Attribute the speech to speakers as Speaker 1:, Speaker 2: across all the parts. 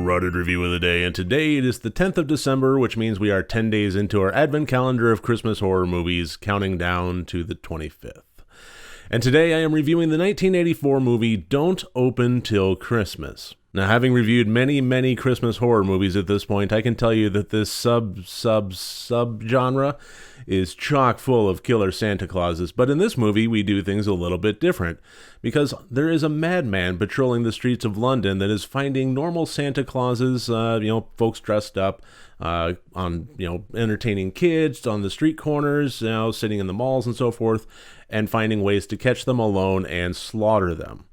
Speaker 1: Rotted Review of the Day, and today it is the 10th of December, which means we are 10 days into our advent calendar of Christmas horror movies, counting down to the 25th. And today I am reviewing the 1984 movie Don't Open Till Christmas. Now, having reviewed many Christmas horror movies at this point, I can tell you that this sub-genre is chock full of killer Santa Clauses, but in this movie we do things a little bit different, because there is a madman patrolling the streets of London that is finding normal Santa Clauses, folks dressed up, entertaining kids on the street corners, sitting in the malls and so forth, and finding ways to catch them alone and slaughter them.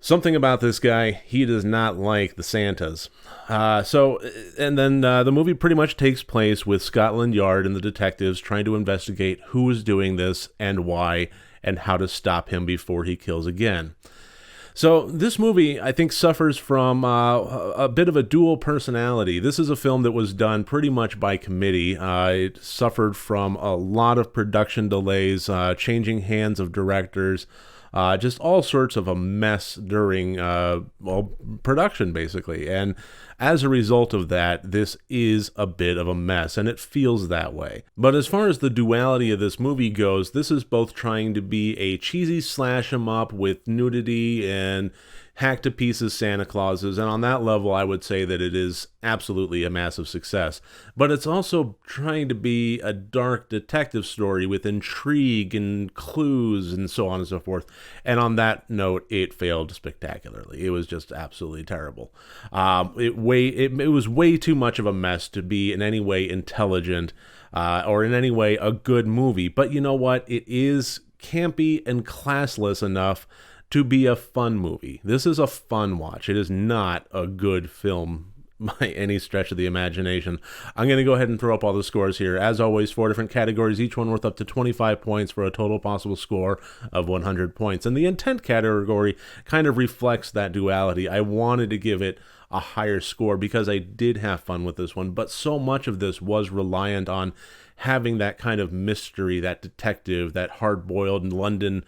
Speaker 1: Something about this guy, he does not like the Santas. The movie pretty much takes place with Scotland Yard and the detectives trying to investigate who is doing this and why, and how to stop him before he kills again. So this movie, I think, suffers from a bit of a dual personality. This is a film that was done pretty much by committee. It suffered from a lot of production delays, changing hands of directors, just all sorts of a mess during production, basically. And as a result of that, this is a bit of a mess, and it feels that way. But as far as the duality of this movie goes, this is both trying to be a cheesy slash-em-up with nudity and hack-to-pieces Santa Clauses, and on that level, I would say that it is absolutely a massive success. But it's also trying to be a dark detective story with intrigue and clues and so on and so forth. And on that note, it failed spectacularly. It was just absolutely terrible. It was way too much of a mess to be in any way intelligent or in any way a good movie. But you know what? It is campy and classless enough to be a fun movie. This is a fun watch. It is not a good film by any stretch of the imagination. I'm going to go ahead and throw up all the scores here. As always, 4 different categories, each one worth up to 25 points for a total possible score of 100 points. And the intent category kind of reflects that duality. I wanted to give it a higher score because I did have fun with this one, but so much of this was reliant on having that kind of mystery, that detective, that hard-boiled London,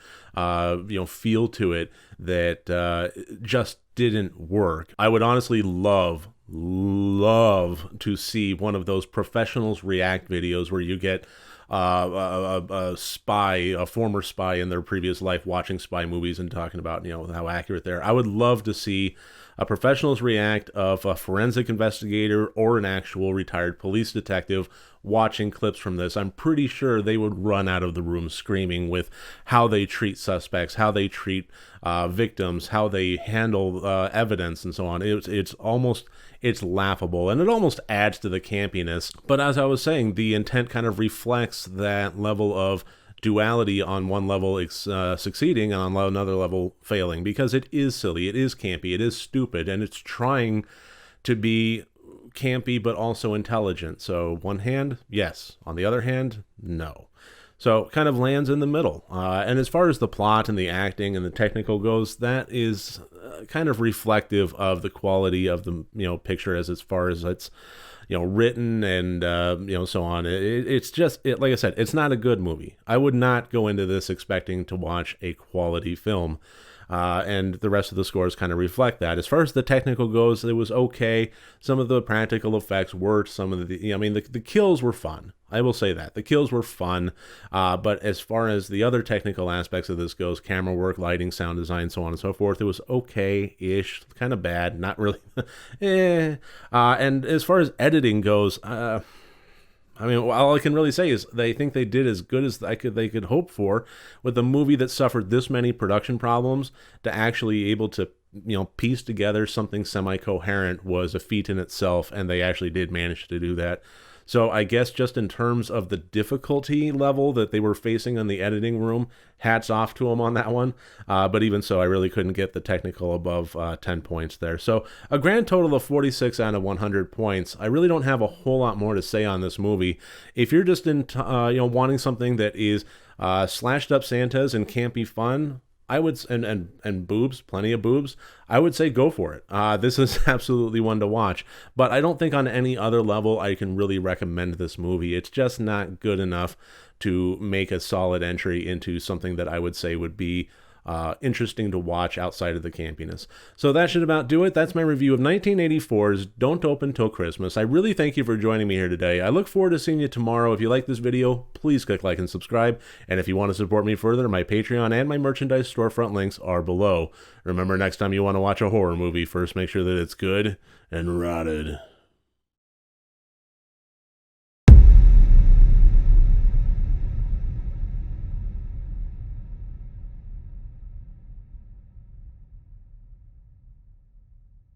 Speaker 1: feel to it that just didn't work. I would honestly love to see one of those professionals react videos where you get a spy, a former spy in their previous life watching spy movies and talking about, how accurate they are. I would love to see a professionals react of a forensic investigator or an actual retired police detective watching clips from this. I'm pretty sure they would run out of the room screaming with how they treat suspects, how they treat victims, how they handle evidence, and so on. It's laughable, and it almost adds to the campiness. But as I was saying, the intent kind of reflects that level of duality, on one level succeeding and on another level failing, because it is silly, it is campy, it is stupid, and it's trying to be campy but also intelligent. So one hand, yes. On the other hand, no. So kind of lands in the middle. And as far as the plot and the acting and the technical goes, that is kind of reflective of the quality of the picture as far as it's written and so on. It's just like I said, it's not a good movie. I would not go into this expecting to watch a quality film. And the rest of the scores kind of reflect that. As far as the technical goes, it was okay. Some of the practical effects worked. Some of the kills were fun. I will say that. The kills were fun. But as far as the other technical aspects of this goes, camera work, lighting, sound design, so on and so forth, it was okay-ish, kind of bad, not really. And as far as editing goes, all I can really say is they think they did as good as they could hope for with a movie that suffered this many production problems. To actually able to piece together something semi-coherent was a feat in itself, and they actually did manage to do that. So I guess just in terms of the difficulty level that they were facing in the editing room, hats off to them on that one. But even so, I really couldn't get the technical above 10 points there. So a grand total of 46 out of 100 points. I really don't have a whole lot more to say on this movie. If you're just in, wanting something that is slashed up Santas and campy fun, I would, and boobs, plenty of boobs, I would say go for it. This is absolutely one to watch, but I don't think on any other level I can really recommend this movie. It's just not good enough to make a solid entry into something that I would say would be interesting to watch outside of the campiness. So that should about do it. That's my review of 1984's Don't Open Till Christmas. I really thank you for joining me here today. I look forward to seeing you tomorrow. If you like this video, please click like and subscribe. And if you want to support me further, my Patreon and my merchandise storefront links are below. Remember, next time you want to watch a horror movie, first make sure that it's good and rotted.